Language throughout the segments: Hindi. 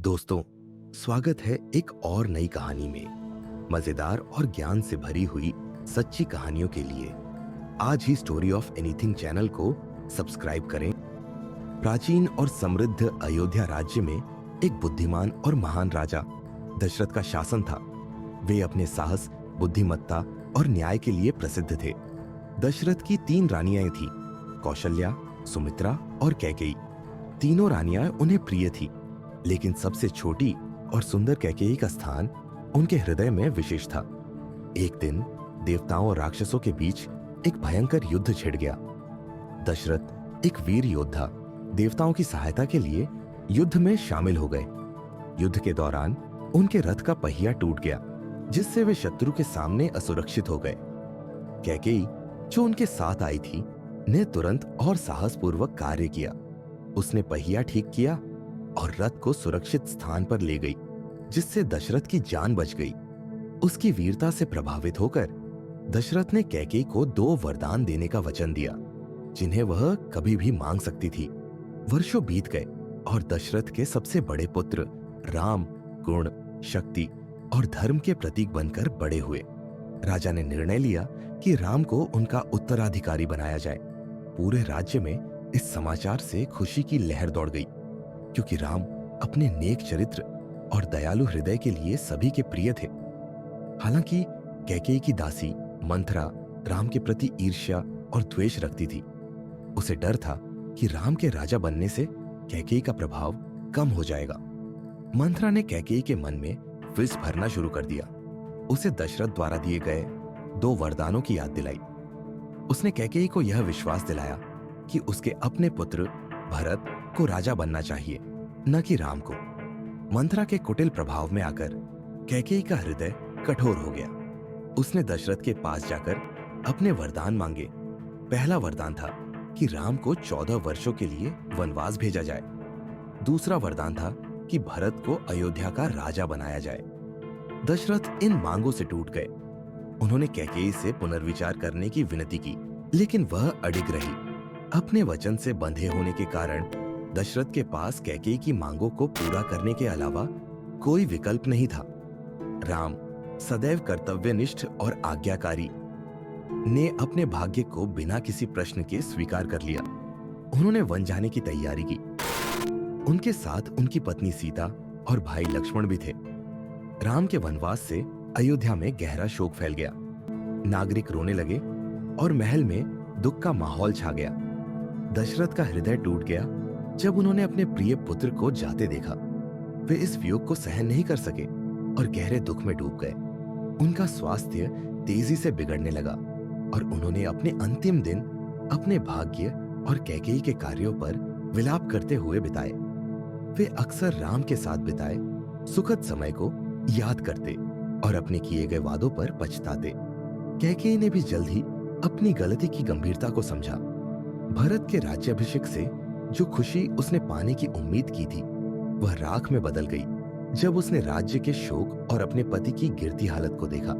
दोस्तों, स्वागत है एक और नई कहानी में। मजेदार और ज्ञान से भरी हुई सच्ची कहानियों के लिए आज ही स्टोरी ऑफ एनीथिंग चैनल को सब्सक्राइब करें। प्राचीन और समृद्ध अयोध्या राज्य में एक बुद्धिमान और महान राजा दशरथ का शासन था। वे अपने साहस, बुद्धिमत्ता और न्याय के लिए प्रसिद्ध थे। दशरथ की 3 रानियां थीं, कौशल्या, सुमित्रा और कैकेयी। तीनों रानियां उन्हें प्रिय थी, लेकिन सबसे छोटी और सुंदर कैकेयी का स्थान उनके हृदय में विशेष था। एक दिन देवताओं और राक्षसों के बीच एक भयंकर युद्ध छिड़ गया। दशरथ, एक वीर योद्धा, देवताओं की सहायता के लिए युद्ध में शामिल हो गए। युद्ध के दौरान उनके रथ का पहिया टूट गया, जिससे वे शत्रु के सामने असुरक्षित हो गए। कैकेयी, जो उनके साथ आई थी, ने तुरंत और साहसपूर्वक कार्य किया। उसने पहिया ठीक किया और रथ को सुरक्षित स्थान पर ले गई, जिससे दशरथ की जान बच गई। उसकी वीरता से प्रभावित होकर दशरथ ने कैकेयी को 2 वरदान देने का वचन दिया, जिन्हें वह कभी भी मांग सकती थी। वर्षों बीत गए और दशरथ के सबसे बड़े पुत्र राम गुण, शक्ति और धर्म के प्रतीक बनकर बड़े हुए। राजा ने निर्णय लिया कि राम को उनका उत्तराधिकारी बनाया जाए। पूरे राज्य में इस समाचार से खुशी की लहर दौड़ गई, क्योंकि राम अपने नेक चरित्र और दयालु हृदय के लिए सभी के प्रिय थे। हालांकि कैकेयी की दासी मंथरा राम के प्रति ईर्ष्या और द्वेष रखती थी। उसे डर था कि राम के राजा बनने से कैकेयी का प्रभाव कम हो जाएगा। मंथरा ने कैकेयी के मन में विष भरना शुरू कर दिया। उसे दशरथ द्वारा दिए गए 2 वरदानों की याद दिलाई। उसने कैकेयी को यह विश्वास दिलाया कि उसके अपने पुत्र भरत को राजा बनना चाहिए, न कि राम को। मंथरा के कुटिल प्रभाव में आकर कैकेयी का हृदय कठोर हो गया। उसने दशरथ के पास जाकर अपने वरदान मांगे। पहला वरदान था कि राम को 14 वर्षों के लिए वनवास भेजा जाए। दूसरा वरदान था कि भरत को अयोध्या का राजा बनाया जाए। दशरथ इन मांगों से टूट गए। उन्होंने कैकेयी से पुनर्विचार करने की विनती की, लेकिन वह अडिग रही। अपने वचन से बंधे होने के कारण दशरथ के पास कैकेयी की मांगों को पूरा करने के अलावा कोई विकल्प नहीं था। राम, सदैव कर्तव्यनिष्ठ और आज्ञाकारी, ने अपने भाग्य को बिना किसी प्रश्न के स्वीकार कर लिया। उन्होंने वन जाने की तैयारी की। उनके साथ उनकी पत्नी सीता और भाई लक्ष्मण भी थे। राम के वनवास से अयोध्या में गहरा शोक फैल गया। नागरिक रोने लगे और महल में दुख का माहौल छा गया। दशरथ का हृदय टूट गया जब उन्होंने अपने प्रिय पुत्र को जाते देखा। वे इस वियोग को सहन नहीं कर सके और गहरे दुख में डूब गए। उनका स्वास्थ्य तेजी से बिगड़ने लगा और उन्होंने अपने अंतिम दिन अपने भाग्य और कैकेयी के कार्यों पर विलाप करते हुए बिताए। वे अक्सर राम के साथ बिताए सुखद समय को याद करते और अपने किए गए वादों पर पछताते। कैकेयी ने भी जल्द ही अपनी गलती की गंभीरता को समझा। भरत के राज्याभिषेक से जो खुशी उसने पाने की उम्मीद की थी, वह राख में बदल गई जब उसने राज्य के शोक और अपने पति की गिरती हालत को देखा।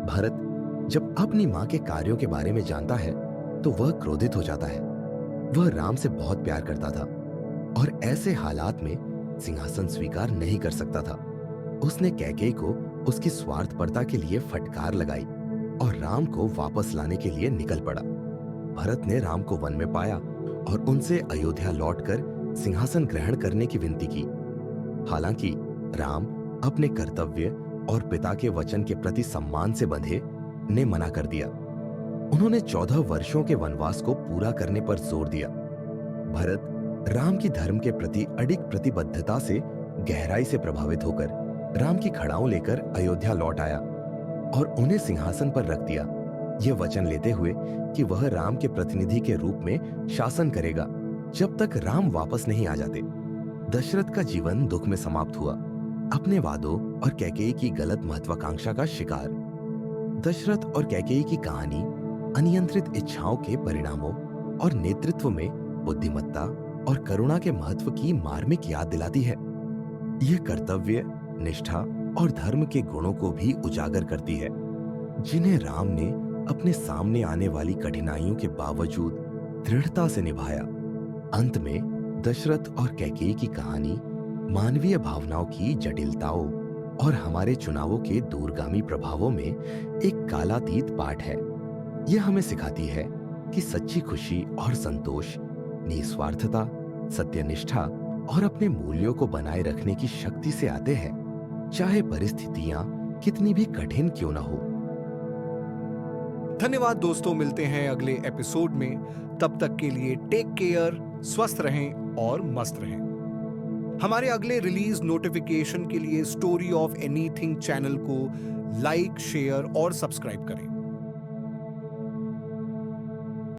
भरत जब अपनी मां के कार्यों के बारे में जानता है तो वह क्रोधित हो जाता है। वह राम से बहुत प्यार करता था और ऐसे हालात में सिंहासन स्वीकार नहीं कर सकता था। उसने कैकेयी को उसकी स्वार्थपरता के लिए फटकार लगाई और राम को वापस लाने के लिए निकल पड़ा। भरत ने राम को वन में पाया और उनसे अयोध्या लौटकर सिंहासन ग्रहण करने की विनती की। हालांकि राम अपने कर्तव्य और पिता के वचन के प्रति सम्मान से बंधे ने मना कर दिया। उन्होंने 14 वर्षों के वनवास को पूरा करने पर जोर दिया। भरत राम की धर्म के प्रति अडिग प्रतिबद्धता से गहराई से प्रभावित होकर राम की खड़ाओं लेकर अयोध्या लौट आया और उन्हें सिंहासन पर रख दिया, यह वचन लेते हुए कि वह राम के प्रतिनिधि के रूप में शासन करेगा जब तक राम वापस नहीं आ जाते। दशरथ का जीवन दुख में समाप्त हुआ, अपने वादों और कैकेयी की गलत महत्वाकांक्षा का शिकार। दशरथ और कैकेयी की कहानी अनियंत्रित इच्छाओं के परिणामों और नेतृत्व में बुद्धिमत्ता और करुणा के महत्व की मार्मिक याद दिलाती है। यह कर्तव्य, निष्ठा और धर्म के गुणों को भी उजागर करती है, जिन्हें राम ने अपने सामने आने वाली कठिनाइयों के बावजूद दृढ़ता से निभाया। अंत में दशरथ और कैकेयी की कहानी मानवीय भावनाओं की जटिलताओं और हमारे चुनावों के दूरगामी प्रभावों में एक कालातीत पाठ है। यह हमें सिखाती है कि सच्ची खुशी और संतोष निस्वार्थता, सत्यनिष्ठा और अपने मूल्यों को बनाए रखने की शक्ति से आते हैं, चाहे परिस्थितियां कितनी भी कठिन क्यों ना हो। धन्यवाद दोस्तों, मिलते हैं अगले एपिसोड में। तब तक के लिए टेक केयर, स्वस्थ रहें और मस्त रहें। हमारे अगले रिलीज नोटिफिकेशन के लिए स्टोरी ऑफ एनीथिंग चैनल को लाइक, शेयर और सब्सक्राइब करें।